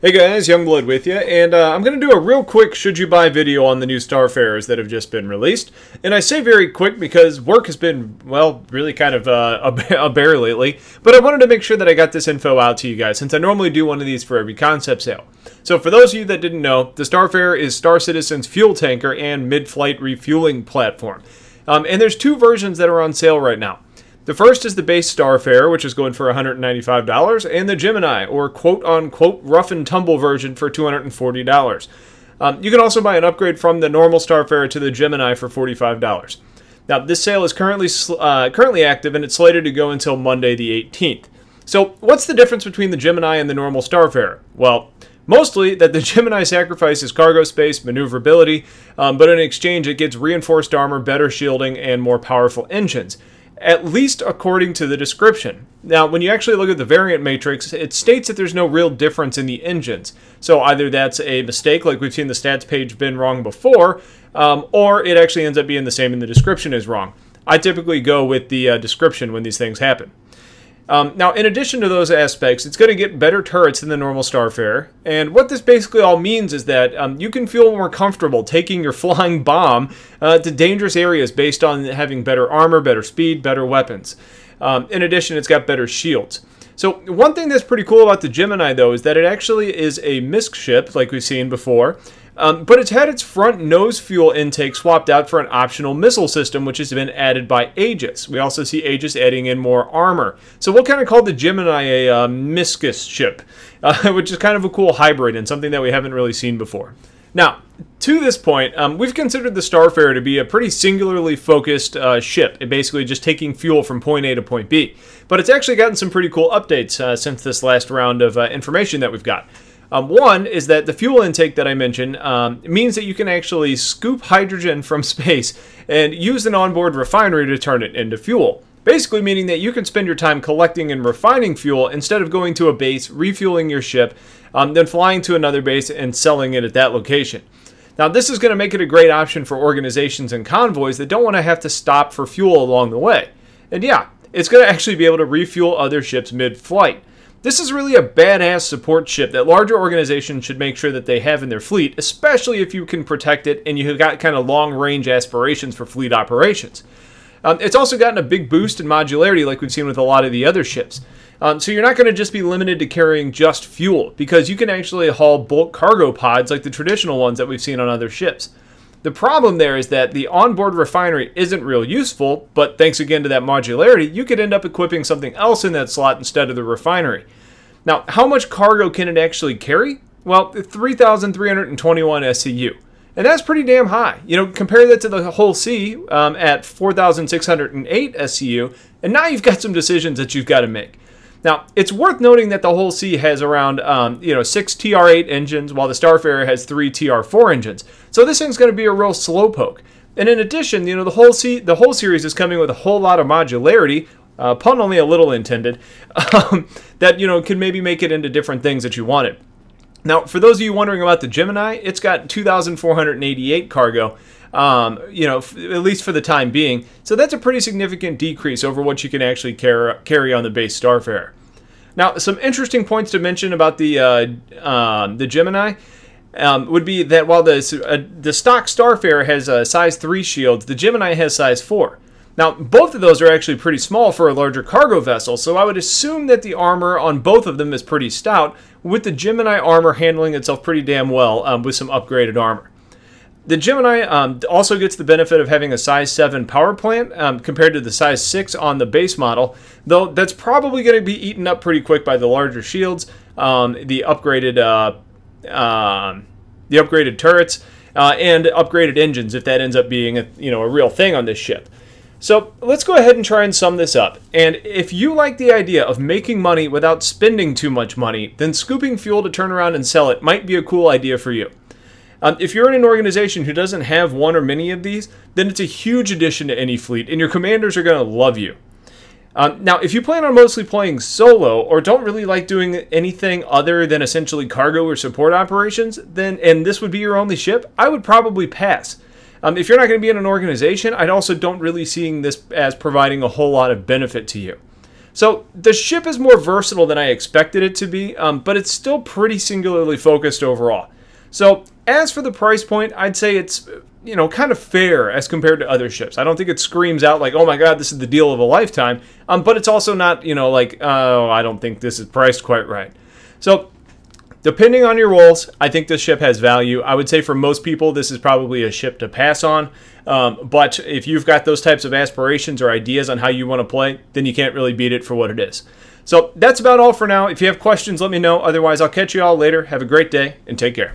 Hey guys, Youngblood with you, and I'm going to do a real quick should you buy video on the new Starfarers that have just been released. And I say very quick because work has been, well, really kind of a bear lately. But I wanted to make sure that I got this info out to you guys, since I normally do one of these for every concept sale. So for those of you that didn't know, the Starfarer is Star Citizen's fuel tanker and mid-flight refueling platform. And there's two versions that are on sale right now. The first is the base Starfarer, which is going for $195, and the Gemini, or quote-unquote rough and tumble version for $240. You can also buy an upgrade from the normal Starfarer to the Gemini for $45. Now, this sale is currently active, and it's slated to go until Monday the 18th. So, what's the difference between the Gemini and the normal Starfarer? Well, mostly that the Gemini sacrifices cargo space, maneuverability, but in exchange it gets reinforced armor, better shielding, and more powerful engines. At least according to the description. Now, when you actually look at the variant matrix, it states that there's no real difference in the engines. So either that's a mistake, like we've seen the stats page been wrong before, or it actually ends up being the same and the description is wrong. I typically go with the description when these things happen. Now, in addition to those aspects, it's going to get better turrets than the normal Starfarer. And what this basically all means is that you can feel more comfortable taking your flying bomb to dangerous areas based on having better armor, better speed, better weapons. In addition, it's got better shields. So one thing that's pretty cool about the Gemini, though, is that it actually is a MISC ship, like we've seen before. But it's had its front nose fuel intake swapped out for an optional missile system, which has been added by Aegis. We also see Aegis adding in more armor. So we'll kind of call the Gemini a MISCus ship, which is kind of a cool hybrid and something that we haven't really seen before. Now, to this point, we've considered the Starfarer to be a pretty singularly focused ship, basically just taking fuel from point A to point B. But it's actually gotten some pretty cool updates since this last round of information that we've got. One is that the fuel intake that I mentioned means that you can actually scoop hydrogen from space and use an onboard refinery to turn it into fuel. Basically meaning that you can spend your time collecting and refining fuel instead of going to a base, refueling your ship, then flying to another base and selling it at that location. Now, this is going to make it a great option for organizations and convoys that don't want to have to stop for fuel along the way. And yeah, it's going to actually be able to refuel other ships mid-flight. This is really a badass support ship that larger organizations should make sure that they have in their fleet, especially if you can protect it and you've got kind of long-range aspirations for fleet operations. It's also gotten a big boost in modularity like we've seen with a lot of the other ships. So you're not going to just be limited to carrying just fuel, because you can actually haul bulk cargo pods like the traditional ones that we've seen on other ships. The problem there is that the onboard refinery isn't real useful, but thanks again to that modularity, you could end up equipping something else in that slot instead of the refinery. Now, how much cargo can it actually carry? Well, 3,321 SCU. And that's pretty damn high. You know, compare that to the whole C at 4,608 SCU, and now you've got some decisions that you've got to make. Now, it's worth noting that the whole C has around, 6 TR8 engines, while the Starfarer has 3 TR4 engines. So this thing's going to be a real slowpoke. And in addition, the whole series is coming with a whole lot of modularity, pun only a little intended, that, could maybe make it into different things that you wanted. Now, for those of you wondering about the Gemini, it's got 2,488 cargo. At least for the time being. So that's a pretty significant decrease over what you can actually carry on the base Starfarer. Now, some interesting points to mention about the Gemini would be that while the stock Starfarer has size 3 shields, the Gemini has size 4. Now, both of those are actually pretty small for a larger cargo vessel, so I would assume that the armor on both of them is pretty stout, with the Gemini armor handling itself pretty damn well with some upgraded armor. The Gemini also gets the benefit of having a size 7 power plant compared to the size 6 on the base model, though that's probably going to be eaten up pretty quick by the larger shields, the upgraded turrets, and upgraded engines if that ends up being a real thing on this ship. So let's go ahead and try and sum this up. And if you like the idea of making money without spending too much money, then scooping fuel to turn around and sell it might be a cool idea for you. If you're in an organization who doesn't have one or many of these, then it's a huge addition to any fleet, and your commanders are going to love you. Now, if you plan on mostly playing solo, or don't really like doing anything other than essentially cargo or support operations, and this would be your only ship, I would probably pass. If you're not going to be in an organization, I also don't really see this as providing a whole lot of benefit to you. So the ship is more versatile than I expected it to be, but it's still pretty singularly focused overall. So as for the price point, I'd say it's, you know, kind of fair as compared to other ships. I don't think it screams out like, oh my god, this is the deal of a lifetime, but it's also not, you know, like, oh, I don't think this is priced quite right. So depending on your roles, I think this ship has value. I would say for most people, this is probably a ship to pass on. But if you've got those types of aspirations or ideas on how you want to play, then you can't really beat it for what it is. So that's about all for now. If you have questions, let me know. Otherwise, I'll catch you all later. Have a great day and take care.